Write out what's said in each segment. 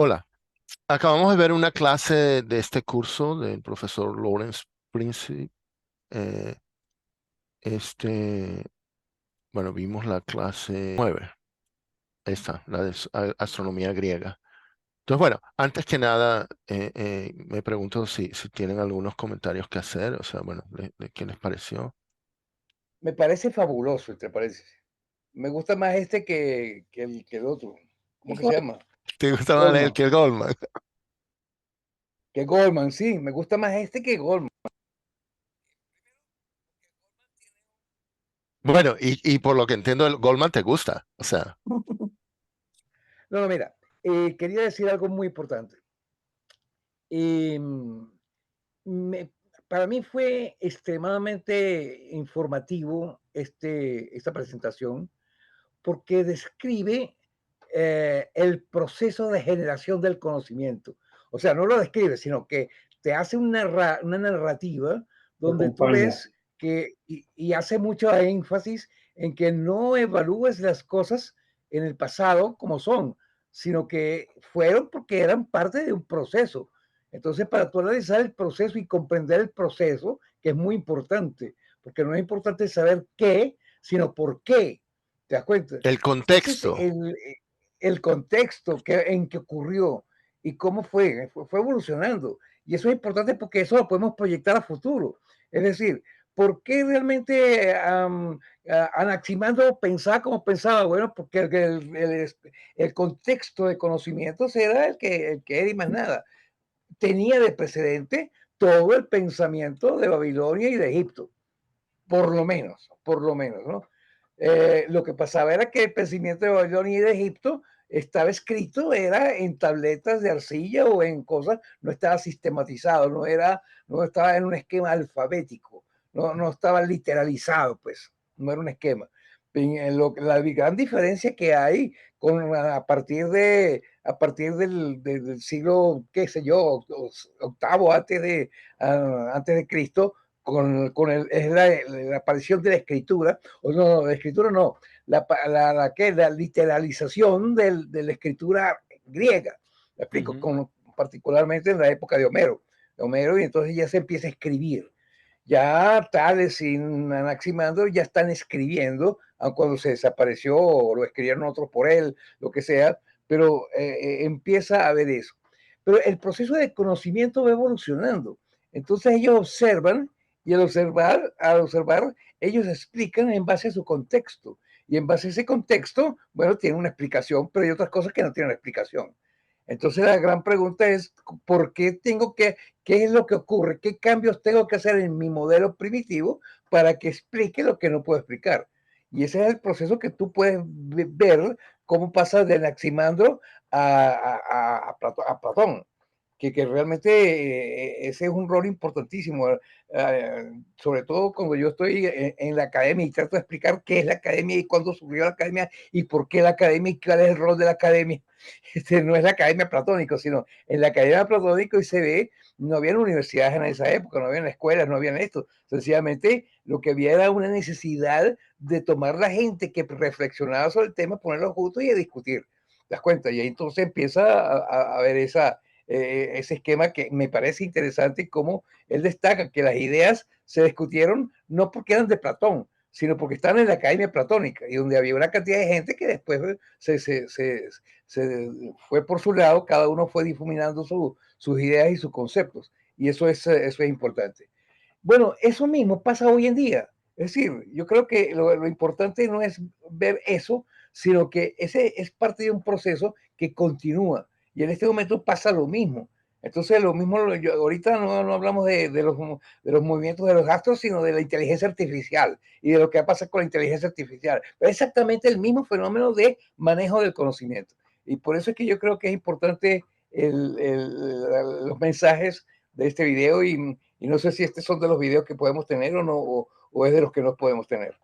Hola, acabamos de ver una clase de este curso del profesor Lawrence Princip. eh, este, bueno, vimos la clase 9, esta, la de astronomía griega. Entonces, bueno, antes que nada, me pregunto si tienen algunos comentarios que hacer, o sea, bueno, ¿qué les pareció? Me parece fabuloso, ¿te parece? Me gusta más este que el otro. ¿Cómo que se llama? ¿Te gusta más él Goldman. que Goldman? Que Goldman, sí, me gusta más este que Goldman. Bueno, y por lo que entiendo, el Goldman te gusta, o sea, No, no, mira, quería decir algo muy importante. Em, me- para mí fue extremadamente informativo esta presentación porque describe el proceso de generación del conocimiento. O sea, no lo describe, sino que te hace una narrativa Te donde tú acompaña. ves y hace mucho énfasis en que no evalúes las cosas en el pasado como son, sino que fueron porque eran parte de un proceso. Entonces, para tú analizar el proceso y comprender el proceso, que es muy importante, porque no es importante saber qué, sino por qué. ¿Te das cuenta? el Ese es contexto. el contexto en que ocurrió y cómo fue evolucionando. Y eso es importante porque eso lo podemos proyectar a futuro. Es decir, ¿por qué realmente Anaximandro pensaba como pensaba? Bueno, porque el contexto de conocimientos era el que era y más nada. Tenía de precedente todo el pensamiento de Babilonia y de Egipto, por lo menos, ¿no? Lo que pasaba era que el pensamiento de Babilonia y de Egipto estaba escrito, era en tabletas de arcilla o en cosas, no estaba sistematizado, no estaba en un esquema alfabético, no estaba literalizado, pues, no era un esquema. La gran diferencia que hay a partir del siglo, qué sé yo, octavo antes de Cristo, es la aparición de la escritura, o no, la escritura no, la literalización de la escritura griega, ¿me explico? Ujú. Particularmente en la época de Homero, y entonces ya se empieza a escribir. Ya Tales y Anaximandro ya están escribiendo, aun cuando se desapareció o lo escribieron otros por él, lo que sea, pero empieza a ver eso. Pero el proceso de conocimiento va evolucionando. Entonces ellos observan y al observar, ellos explican en base a su contexto. Y en base a ese contexto, bueno, tiene una explicación, pero hay otras cosas que no tienen explicación. Entonces la gran pregunta es, ¿por qué qué es lo que ocurre? ¿Qué cambios tengo que hacer en mi modelo primitivo para que explique lo que no puedo explicar? Y ese es el proceso que tú puedes ver cómo pasa de Anaximandro a Platón, que realmente ese es un rol importantísimo, sobre todo cuando yo estoy en la academia y trato de explicar qué es la academia y cuándo surgió la academia y por qué la academia y cuál es el rol de la academia. No es la academia platónica, sino en la academia platónica y se ve, no había universidades en esa época, no había escuelas, no había esto. Sencillamente lo que había era una necesidad de tomar la gente que reflexionaba sobre el tema, ponerlo juntos y a discutir. ¿Te das cuenta? Y ahí entonces empieza a ver ese esquema que me parece interesante y cómo él destaca que las ideas se discutieron no porque eran de Platón, sino porque están en la academia platónica y donde había una cantidad de gente que después se fue por su lado, cada uno fue difuminando sus ideas y sus conceptos. Y eso es importante. Bueno, eso mismo pasa hoy en día. Es decir, yo creo que lo importante no es ver eso, sino que ese es parte de un proceso que continúa. Y en este momento pasa lo mismo. Entonces, lo mismo, ahorita no hablamos de los movimientos de los astros, sino de la inteligencia artificial y de lo que va a pasar con la inteligencia artificial. Pero es exactamente el mismo fenómeno de manejo del conocimiento. Y por eso es que yo creo que es importante los mensajes de este video y no sé si estos son de los videos que podemos tener o no, o es de los que no podemos tener.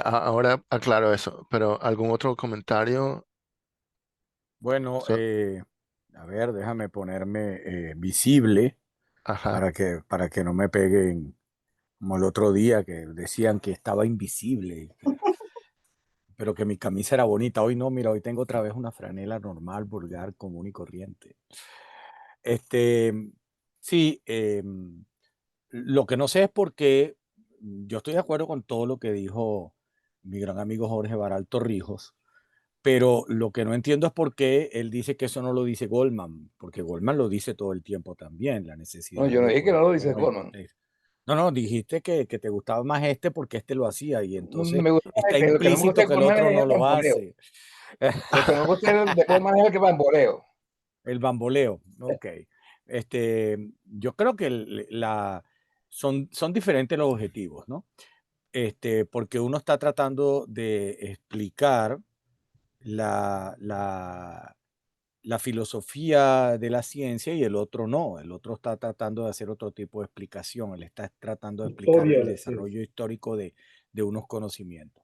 Ahora aclaro eso, pero ¿algún otro comentario? Bueno, So- a ver, déjame ponerme visible ajá. para que no me peguen como el otro día que decían que estaba invisible. pero que mi camisa era bonita. Hoy no, mira, hoy tengo otra vez una franela normal, vulgar, común y corriente. Este, sí, lo que no sé es por qué, yo estoy de acuerdo con todo lo que dijo mi gran amigo Jorge Baral Torrijos, pero lo que no entiendo es por qué él dice que eso no lo dice Goldman, porque Goldman lo dice todo el tiempo también, la No, necesidad yo no de dije que poder no lo dice poner el Goldman. contexto. No, no, dijiste que te gustaba más este porque este lo hacía y entonces Me gusta está lo que no me gusta implícito de que el Goldman otro es no el lo bamboleo. hace. Lo que no me gusta de Goldman es el que bamboleo. El bamboleo, ok. Yo creo que son diferentes los objetivos, ¿no? Porque uno está tratando de explicar la, la, la filosofía de la ciencia y el otro no. El otro está tratando de hacer otro tipo de explicación. Él está tratando de explicar Historia el de la ciencia. desarrollo histórico de unos conocimientos.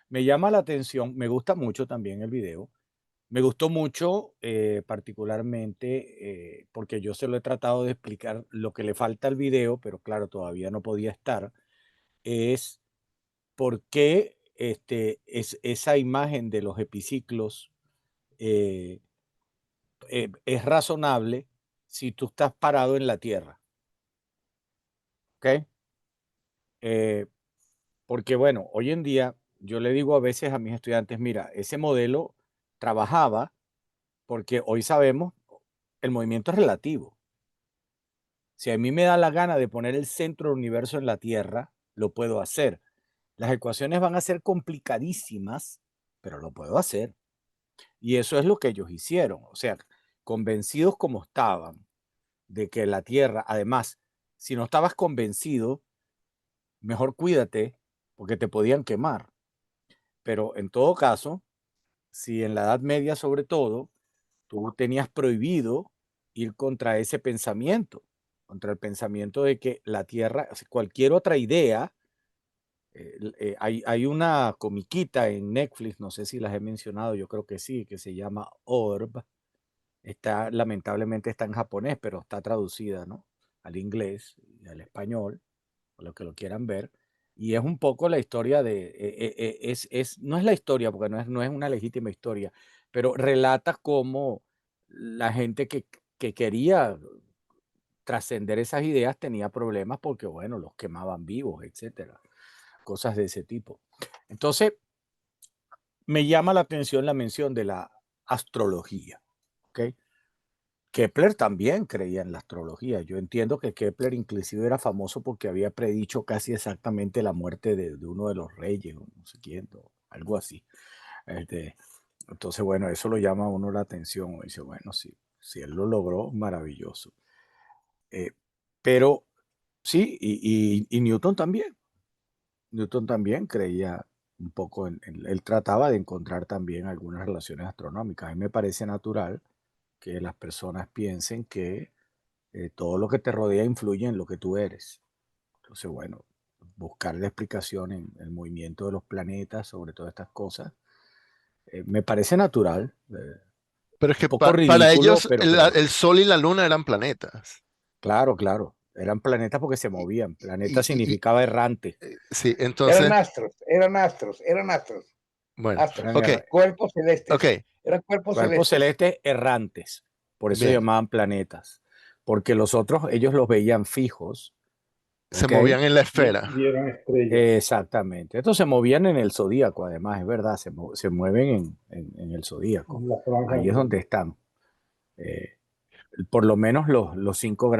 Me llama la atención, me gusta mucho también el video. Me gustó mucho, particularmente, porque yo se lo he tratado de explicar lo que le falta al video, pero claro, todavía no podía estar, es por qué esa imagen de los epiciclos eh, es razonable si tú estás parado en la Tierra. ¿Ok? Eh, porque bueno, hoy en día yo le digo a veces a mis estudiantes, mira, ese modelo trabajaba porque hoy sabemos el movimiento es relativo. Si a mí me da la gana de poner el centro del universo en la Tierra, lo puedo hacer. Las ecuaciones van a ser complicadísimas, pero lo puedo hacer. Y eso es lo que ellos hicieron. O sea, convencidos como estaban de que la Tierra, además, si no estabas convencido, mejor cuídate porque te podían quemar. Pero en todo caso, si en la Edad Media sobre todo, tú tenías prohibido ir contra ese pensamiento, contra el pensamiento de que la Tierra, cualquier otra idea, hay una comiquita en Netflix, no sé si las he mencionado, yo creo que sí, que se llama Orb. Lamentablemente está en japonés, pero está traducida, ¿no? Al inglés y al español, o lo que lo quieran ver. Y es un poco la historia no es la historia, porque no es una legítima historia, pero relata cómo la gente que quería trascender esas ideas tenía problemas porque, bueno, los quemaban vivos, etcétera, cosas de ese tipo. Entonces, me llama la atención la mención de la astrología, ¿ok? Kepler también creía en la astrología. Yo entiendo que Kepler inclusive era famoso porque había predicho casi exactamente la muerte de uno de los reyes, o no sé quién, o algo así. Este, entonces, bueno, eso lo llama a uno la atención. Dice, bueno, si él lo logró, maravilloso. Eh, pero sí, y Newton también. Newton también creía un poco él trataba de encontrar también algunas relaciones astronómicas. A mí me parece natural que las personas piensen que todo lo que te rodea influye en lo que tú eres. Entonces, bueno, buscar la explicación en el movimiento de los planetas sobre todas estas cosas, me parece natural, Pero es un que poco para ridículo, ellos pero el Sol y la Luna eran planetas. claro, claro, eran planetas porque se Y, movían. Planeta y significaba errante. sí, Eran entonces, astros, eran astros, eran astros, bueno, astros, ok, cuerpos ok, celestes, eran cuerpos Cuerpos celestes. celestes errantes, por eso se bien. llamaban planetas, porque los otros ellos los veían fijos, Se ¿ok? movían en la Y, esfera. y eran estrellas. Exactamente. Estos se movían en el zodíaco, además, es verdad, se mueven en el zodíaco. En la franja Ahí del es donde zodiaco. están. eh, por lo menos los cinco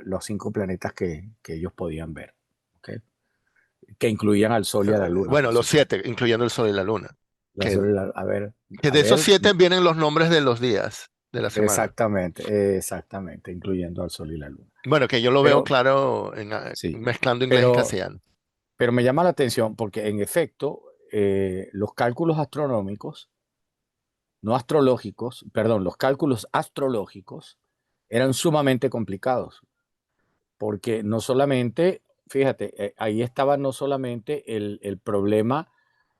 los cinco planetas que ellos podían ver, ¿ok? Que incluían al Sol y a la Luna, Bueno, por los supuesto. 7, incluyendo el Sol y la Luna. Que, que A de esos ver, 7 vienen los nombres de los días de la semana. exactamente, incluyendo al Sol y la Luna. Bueno, que yo lo veo Pero claro sí, mezclando inglés y pero, castellano. pero me llama la atención porque en efecto, los cálculos astronómicos, no astrológicos, perdón, los cálculos astrológicos eran sumamente complicados, porque no solamente, fíjate, ahí estaba no solamente el problema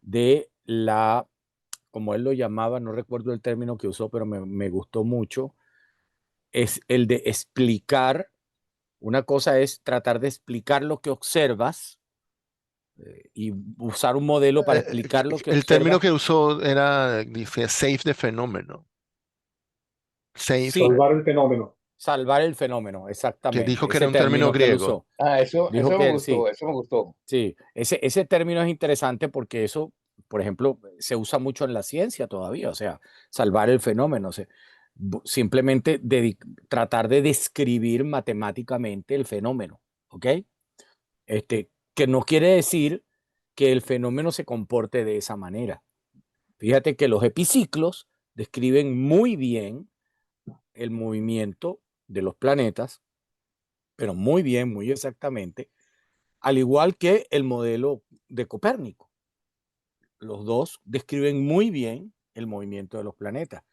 de como él lo llamaba, no recuerdo el término que usó, pero me gustó mucho, es el de explicar, una cosa es tratar de explicar lo que observas, y usar un modelo para Eh, explicar lo que el término observas. que usó era, dice, save the fenómeno. Save, Sí, Salvar el fenómeno. salvar el fenómeno, que exactamente. dijo que era Ese un término término que él griego. usó. Eso Dijo me que sí, gustó, eso me gustó. sí. Ese término es interesante porque eso, por ejemplo, se usa mucho en la ciencia todavía. O sea, salvar el fenómeno. O sea, simplemente tratar de describir matemáticamente el fenómeno. ¿Ok? Que no quiere decir que el fenómeno se comporte de esa manera. Fíjate que los epiciclos describen muy bien el movimiento de los planetas, pero muy bien, muy exactamente, al igual que el modelo de Copérnico. Los dos describen muy bien el movimiento de los planetas,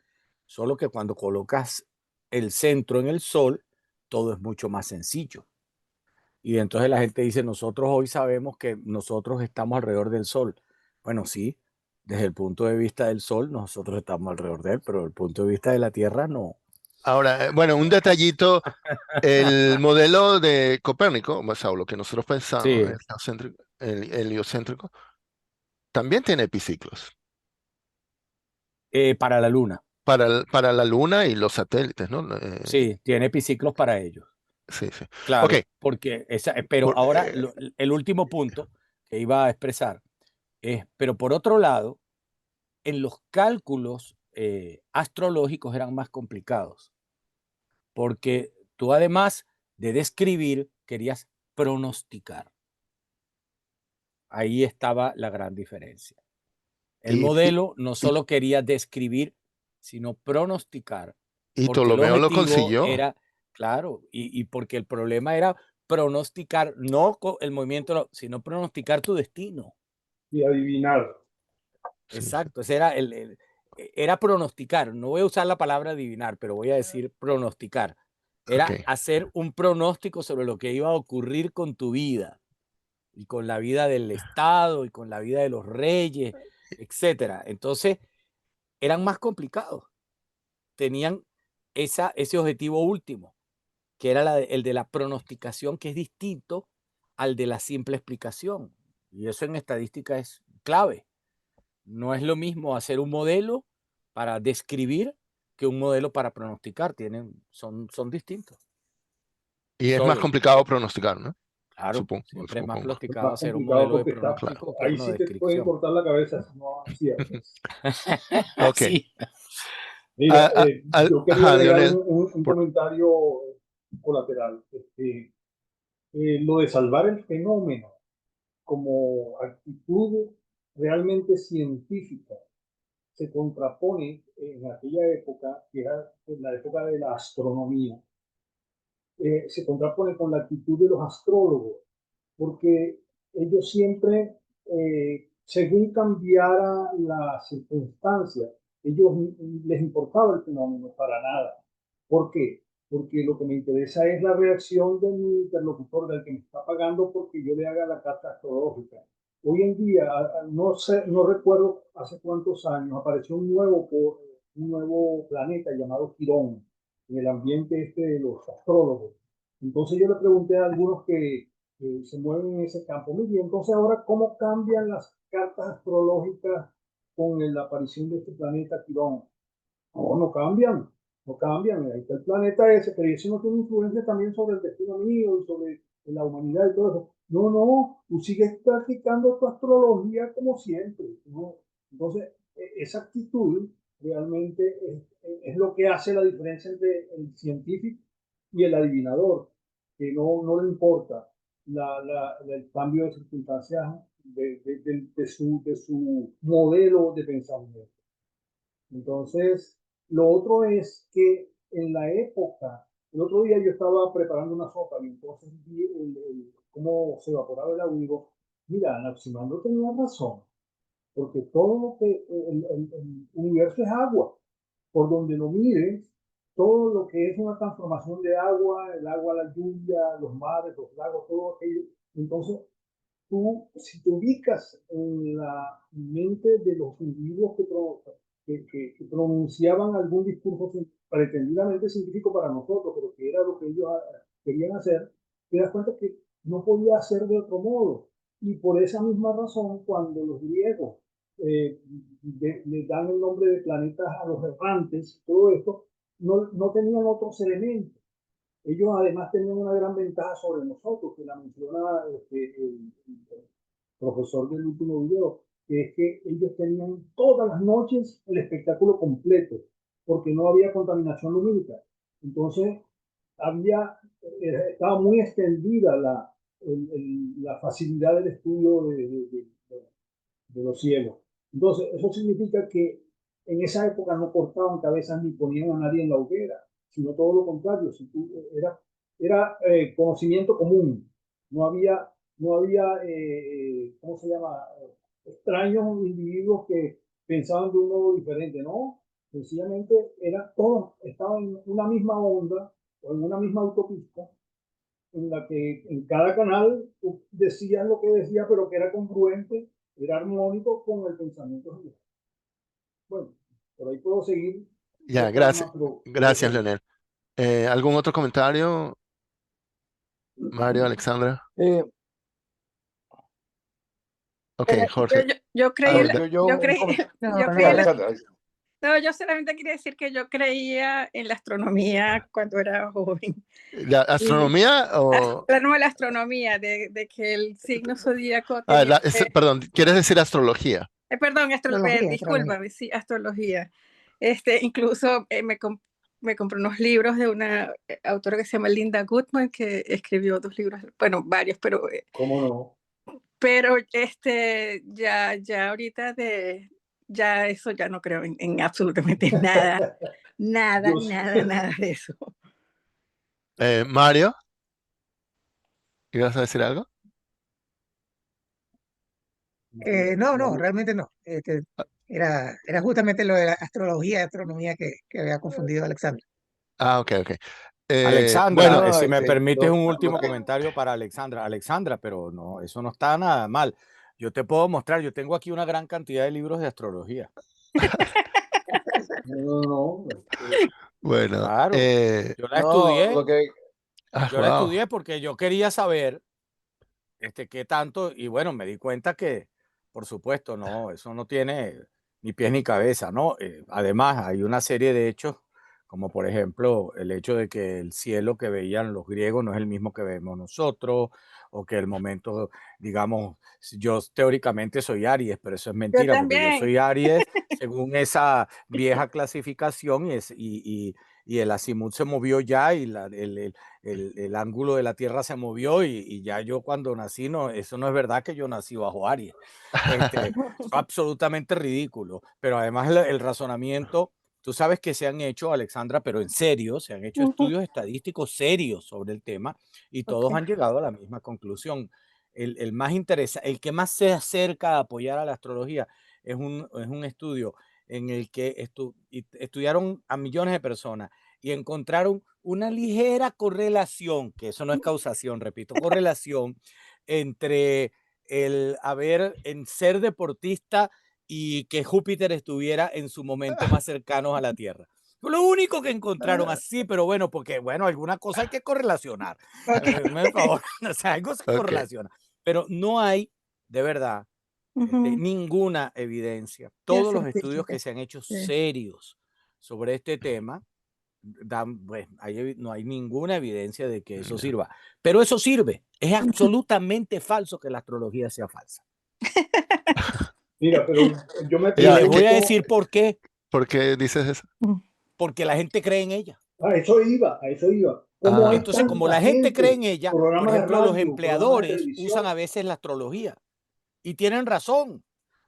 solo que cuando colocas el centro en el Sol, todo es mucho más sencillo. Y entonces la gente dice, nosotros hoy sabemos que nosotros estamos alrededor del Sol. Bueno, sí, desde el punto de vista del Sol, nosotros estamos alrededor de él, pero desde el punto de vista de la Tierra, no. Ahora, bueno, un detallito, el modelo de Copérnico, o lo que nosotros pensamos, Sí, el heliocéntrico, también tiene epiciclos para la Luna. para la Luna y los satélites, ¿no? Sí, tiene epiciclos para ellos. Sí, sí. Ok, Claro, porque pero por- ahora eh, el último punto que iba a expresar es, pero por otro lado, en los cálculos astrológicos eran más complicados, porque tú además de describir, querías pronosticar. Ahí estaba la gran diferencia. El y, y- modelo no y- solo quería describir, sino pronosticar, y porque el Ptolomeo lo objetivo consiguió. era, claro, y porque el problema era pronosticar, no el movimiento, sino pronosticar tu destino. Y adivinar. Sí, sí. Exacto, ese era era pronosticar. No voy a usar la palabra adivinar, pero voy a decir pronosticar. Ok. Era hacer un pronóstico sobre lo que iba a ocurrir con tu vida y con la vida del Estado y con la vida de los reyes, etcétera. Entonces, eran más complicados. Tenían ese objetivo último, que era el de la pronosticación, que es distinto al de la simple explicación. Y eso en estadística es clave. No es lo mismo hacer un modelo para describir que un modelo para pronosticar. Son distintos. Y es más Solo, complicado pronosticar, ¿no? claro, Supongo, siempre es más supongo. Es platicado más hacer un complicado modelo de porque está, Claro. pronóstico que ahí uno de sí te pueden descripción. cortar la cabeza si no aciertas. Ok. Sí. Mira, yo quería Ajá, agregar Leonel. un por- comentario colateral. Lo de salvar el fenómeno como actitud realmente científica se contrapone en aquella época, que era en la época de la astronomía, se contrapone con la actitud de los astrólogos, porque ellos siempre, según cambiara la circunstancia, ellos les importaba el fenómeno para nada. ¿Por qué? Porque lo que me interesa es la reacción de mi interlocutor, del que me está pagando porque yo le haga la carta astrológica. Hoy en día, no sé, no recuerdo hace cuántos años, apareció un nuevo planeta llamado Quirón en el ambiente este de los astrólogos. Entonces yo le pregunté a algunos que se mueven en ese campo. Muy bien, entonces ahora, ¿cómo cambian las cartas astrológicas con la aparición de este planeta Quirón? No, no cambian, no cambian. Ahí está el planeta ese, pero eso no tiene influencia también sobre el destino mío y sobre la humanidad y todo eso. No, no, tú sigues practicando tu astrología como siempre, ¿no? Entonces, esa actitud realmente es lo que hace la diferencia entre el científico y el adivinador, que no le importa el cambio de circunstancias de su modelo de pensamiento. Entonces, lo otro es que en la época, el otro día yo estaba preparando una sopa y entonces vi cómo se evaporaba el agua y digo, mira, Anaximandro tenía razón, porque todo lo que el universo es agua. Por donde lo mires, todo lo que es una transformación de agua, el agua, la lluvia, los mares, los lagos, todo aquello. Entonces, tú, si te ubicas en la mente de los individuos que pronunciaban algún discurso pretendidamente científico para nosotros, pero que era lo que ellos querían hacer, te das cuenta que no podía hacer de otro modo. Y por esa misma razón, cuando los griegos le dan el nombre de planetas a los errantes, todo esto, no tenían otros elementos. Ellos además tenían una gran ventaja sobre nosotros, que la menciona el profesor del último video, que es que ellos tenían todas las noches el espectáculo completo, porque no había contaminación lumínica. Entonces, estaba muy extendida la facilidad del estudio de los cielos. Entonces, eso significa que en esa época no cortaban cabezas ni ponían a nadie en la hoguera, sino todo lo contrario. Era conocimiento común. No había ¿cómo se llama? Extraños individuos que pensaban de un modo diferente, ¿no? Sencillamente todos estaban en una misma onda o en una misma autopista en la que en cada canal decían lo que decía, pero que era congruente, era armónico con el pensamiento general. Bueno, por ahí puedo seguir. Ya, gracias. Gracias, Leonel. ¿Algún otro comentario, Mario, Alexandra? Ok, Jorge. Yo creí, un creí, comentario. yo creí no, yo solamente quería decir que yo creía en la astronomía cuando era joven. ¿La astronomía o...? No, la astronomía, de que el signo zodíaco tenía perdón, ¿quieres decir astrología? Perdón, discúlpame, sí, astrología. Incluso me compré unos libros de una autora que se llama Linda Goodman, que escribió 2 libros, bueno, varios, pero... ¿Cómo no? Pero ya ahorita ya eso ya no creo en absolutamente nada, nada de eso. Mario, ¿ibas a decir algo? No, realmente no. Era justamente lo de la astrología y astronomía que había confundido Alexander. Ok. Alexandra, Bueno, si me permites un último comentario para Alexandra. Alexandra, pero no, eso no está nada mal. Yo te puedo mostrar, yo tengo aquí una gran cantidad de libros de astrología. No. Bueno, claro, yo la wow. estudié porque yo quería saber qué tanto, y bueno, me di cuenta que, por supuesto, no, eso no tiene ni pies ni cabeza, ¿no? Además, hay una serie de hechos, como por ejemplo el hecho de que el cielo que veían los griegos no es el mismo que vemos nosotros, o que el momento, digamos, yo teóricamente soy Aries, pero eso es mentira, porque yo soy Aries según esa vieja clasificación y el azimut se movió ya y el ángulo de la Tierra se movió y ya yo cuando nací, no, eso no es verdad que yo nací bajo Aries. Es absolutamente ridículo, pero además el razonamiento, tú sabes que se han hecho, Alexandra, pero en serio, se han hecho estudios estadísticos serios sobre el tema y todos han llegado a la misma conclusión. El más interesante, el que más se acerca a apoyar a la astrología es un estudio en el que estudiaron a millones de personas y encontraron una ligera correlación, que eso no es causación, repito, correlación entre en ser deportista y que Júpiter estuviera en su momento más cercano a la Tierra. Fue lo único que encontraron así, pero bueno, porque bueno, alguna cosa hay que correlacionar. Me favor, o sea, algo se correlaciona, pero no hay, de verdad, ninguna evidencia. Todos los estudios que se han hecho serios sobre este tema pues, no hay ninguna evidencia de que eso sirva. Pero eso sirve. Es absolutamente falso que la astrología sea falsa. Mira, pero yo me y les voy a decir por qué. ¿Por qué dices eso? Porque la gente cree en ella. A eso iba. Entonces, como la gente cree en ella, por ejemplo, los empleadores usan a veces la astrología. Y tienen razón.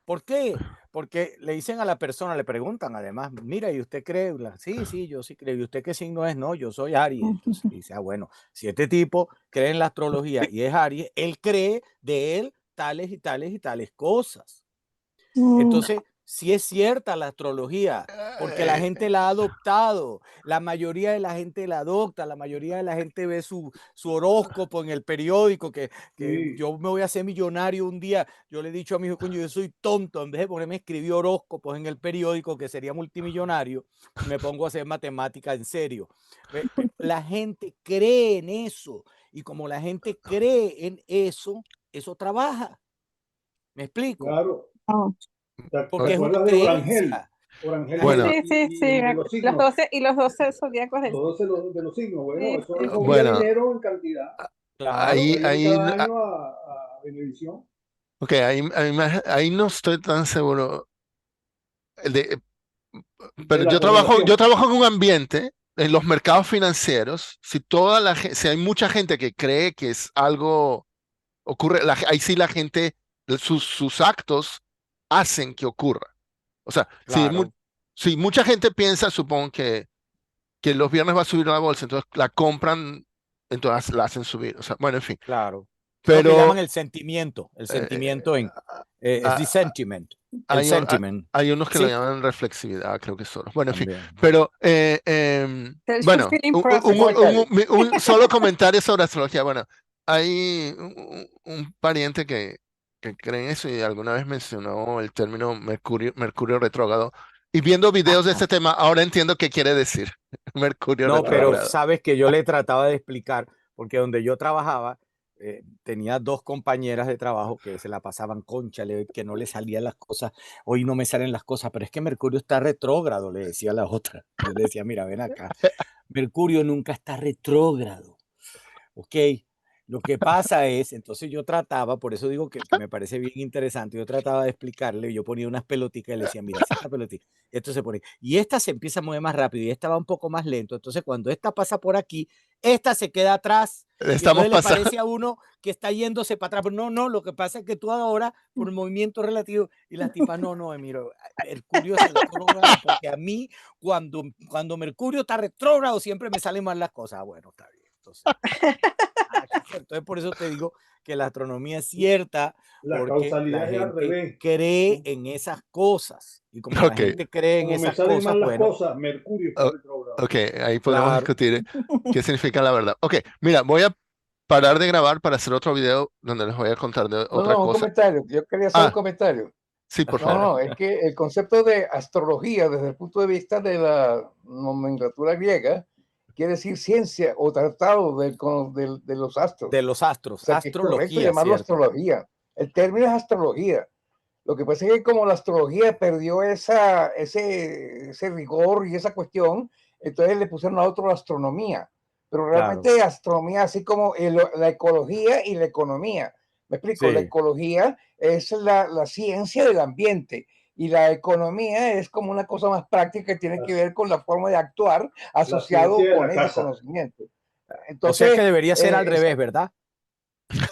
¿Por qué? Porque le dicen a la persona, le preguntan además, mira, ¿y usted cree? Sí, yo sí creo. ¿Y usted qué signo es? No, yo soy Aries. Entonces dice, bueno, si este tipo cree en la astrología y es Aries, él cree de él tales y tales y tales cosas. Entonces, sí es cierta la astrología, porque la gente la ha adoptado, la mayoría de la gente la adopta, la mayoría de la gente ve su horóscopo en el periódico, que yo me voy a hacer millonario un día. Yo le he dicho a mi hijo, coño, yo soy tonto, en vez de ponerme a escribir horóscopos en el periódico, que sería multimillonario, me pongo a hacer matemática en serio. La gente cree en eso, y como la gente cree en eso, eso trabaja. ¿Me explico? Claro. Oh. ¿Te Porque es una acuerdas de Orangel? creencia. Orangel Bueno. Sí, y de los los signos. 12 y los 12 zodiacos Los del 12 de los signos. Bueno, sí, eso sí, sí. movía Bueno, dinero en cantidad. Claro. ahí, Traían ahí, cada año a Venevisión. ok, ahí no estoy tan seguro. De, De pero la yo correlación. trabajo en un ambiente, en los mercados financieros, si hay mucha gente que cree que es algo, ocurre, ahí sí la gente, sus actos hacen que ocurra. O sea, Claro, si mucha gente piensa, supongo que los viernes va a subir la bolsa, entonces la compran, entonces la hacen subir. O sea, bueno, en fin. claro. Lo que llaman Pero el eh, sentimiento es the ah, sentiment, el hay, sentiment. hay unos que lo Sí, llaman reflexividad, creo que son. Bueno, en fin. también. Pero, bueno, Self-fulfilling Un prophecy. comentario. un solo comentario sobre astrología. Bueno, hay un pariente que cree en eso y alguna vez mencionó el término Mercurio retrógrado. Y viendo videos de este tema, ahora entiendo qué quiere decir Mercurio No, pero Claro. retrógrado. sabes que yo le trataba de explicar, porque donde yo trabajaba, tenía dos compañeras de trabajo que se la pasaban cónchale, que no le salían las cosas, hoy no me salen las cosas, pero es que Mercurio está retrógrado, le decía a la otra. Yo le decía, mira, ven acá, Mercurio nunca está retrógrado, ¿ok? Lo que pasa es, entonces yo trataba, por eso digo que me parece bien interesante, yo trataba de explicarle, yo ponía unas pelotitas y le decía, mira, si esta pelotita, esto se pone, y esta se empieza a mover más rápido y esta va un poco más lento, entonces cuando esta pasa por aquí, esta se queda atrás y Estamos entonces le pasando. parece a uno que está yéndose para atrás, pero no, no, lo que pasa es que tú ahora, por el movimiento relativo, y las tipas, no, no, miro, Mercurio es retrógrado porque a mí, cuando Mercurio está retrógrado, siempre me salen mal las cosas. Bueno, está bien, entonces. Entonces, por eso te digo que la astronomía es cierta, La porque la causalidad es al gente revés. cree en esas cosas. Y como la Ok, gente cree en Como me esas salen cosas, mal las bueno, cosas, Mercurio está o- retrógrado. ok, ahí podemos claro, discutir qué significa la verdad. Ok, mira, voy a parar de grabar para hacer otro video donde les voy a contar de No, otra no, un cosa. comentario. Yo quería hacer un Ah, comentario. sí, por No, favor. no, es que el concepto de astrología desde el punto de vista de la nomenclatura griega quiere decir ciencia o tratado de los astros. de los O astros, sea que es correcto astrología, llamarlo ¿cierto? astrología. El término es astrología. Lo que pasa es que como la astrología perdió ese rigor y esa cuestión, entonces le pusieron a otro astronomía. Pero Claro, realmente astronomía, así como la ecología y la economía. Me explico, la sí, ecología es la ciencia del ambiente y la economía es como una cosa más práctica que tiene La, que ver con la forma de actuar la ciencia asociado de con la ese casa. conocimiento. o sea que Entonces, debería ser al revés, ¿verdad?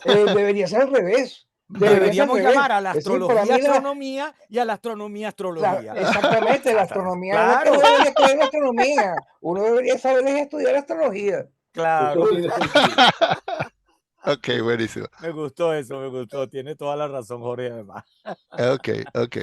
debería ser al revés. Debería ser al Deberíamos llamar revés. a la Es decir, para astrología mí astronomía y a la astronomía astrología. exactamente, la astronomía es lo que uno Claro, debería creer en astronomía. Uno debería saber es estudiar astrología. Eso claro. tiene sentido. Ok, buenísimo. Me gustó eso, me gustó. Tiene toda la razón, Jorge, además. Ok, ok.